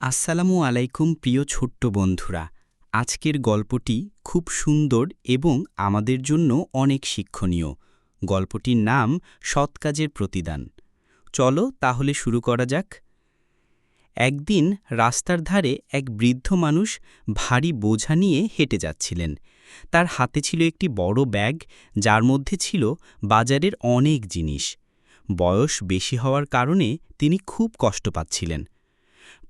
আসসালামু আলাইকুম প্রিয় ছোট্ট বন্ধুরা। আজকের গল্পটি খুব সুন্দর এবং আমাদের জন্য অনেক শিক্ষণীয়। গল্পটির নাম সৎ কাজের প্রতিদান। চলো তাহলে শুরু করা যাক। একদিন রাস্তার ধারে এক বৃদ্ধ মানুষ ভারী বোঝা নিয়ে হেঁটে যাচ্ছিলেন। তার হাতে ছিল একটি বড় ব্যাগ, যার মধ্যে ছিল বাজারের অনেক জিনিস। বয়স বেশি হওয়ার কারণে তিনি খুব কষ্ট পাচ্ছিলেন।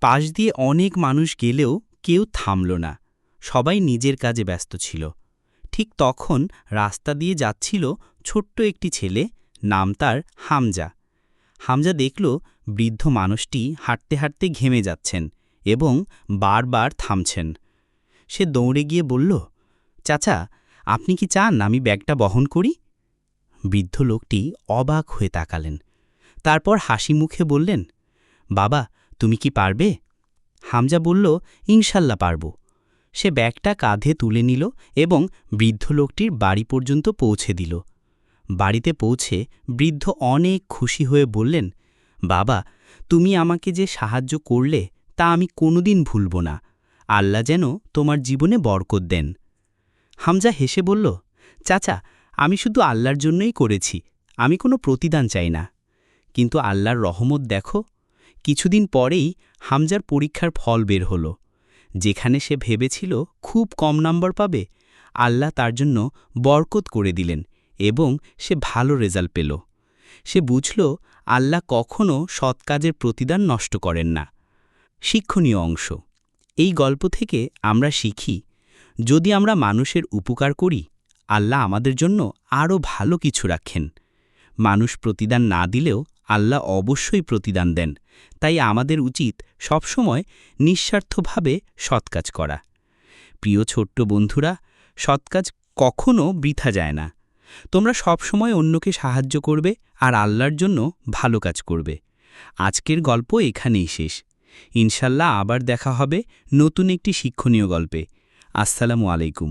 পাশ দিয়ে অনেক মানুষ গেলেও কেউ থামল না, সবাই নিজের কাজে ব্যস্ত ছিল। ঠিক তখন রাস্তা দিয়ে যাচ্ছিল ছোট্ট একটি ছেলে, নাম তার হামজা। হামজা দেখল বৃদ্ধ মানুষটি হাঁটতে হাঁটতে ঘেমে যাচ্ছেন এবং বারবার থামছেন। সে দৌড়ে গিয়ে বলল, চাচা, আপনি কি চান আমি ব্যাগটা বহন করি? বৃদ্ধ লোকটি অবাক হয়ে তাকালেন। তারপর হাসি মুখে বললেন, বাবা, তুমি কি পারবে? হামজা বলল, ইনশাল্লাহ পারব। সে ব্যাগটা কাঁধে তুলে নিল এবং বৃদ্ধ লোকটির বাড়ি পর্যন্ত পৌঁছে দিল। বাড়িতে পৌঁছে বৃদ্ধ অনেক খুশি হয়ে বললেন, বাবা, তুমি আমাকে যে সাহায্য করলে তা আমি কোনোদিন ভুলব না। আল্লাহ যেন তোমার জীবনে বরকত দেন। হামজা হেসে বলল, চাচা, আমি শুধু আল্লাহর জন্যই করেছি, আমি কোনো প্রতিদান চাই না। কিন্তু আল্লাহর রহমত দেখো। কিছুদিন পরেই হামজার পরীক্ষার ফল বের হল। যেখানে সে ভেবেছিল খুব কম নাম্বার পাবে, আল্লাহ তার জন্য বরকত করে দিলেন এবং সে ভালো রেজাল্ট পেল। সে বুঝল আল্লাহ কখনও সৎ কাজের প্রতিদান নষ্ট করেন না। শিক্ষণীয় অংশ। এই গল্প থেকে আমরা শিখি, যদি আমরা মানুষের উপকার করি, আল্লাহ আমাদের জন্য আরও ভালো কিছু রাখেন। মানুষ প্রতিদান না দিলেও আল্লাহ অবশ্যই প্রতিদান দেন। তাই আমাদের উচিত সবসময় নিঃস্বার্থভাবে সৎ কাজ করা। প্রিয় ছোট্ট বন্ধুরা, সৎ কাজ কখনও বৃথা যায় না। তোমরা সবসময় অন্যকে সাহায্য করবে আর আল্লাহর জন্য ভালো কাজ করবে। আজকের গল্প এখানেই শেষ। ইনশাল্লাহ আবার দেখা হবে নতুন একটি শিক্ষণীয় গল্পে। আসসালামু আলাইকুম।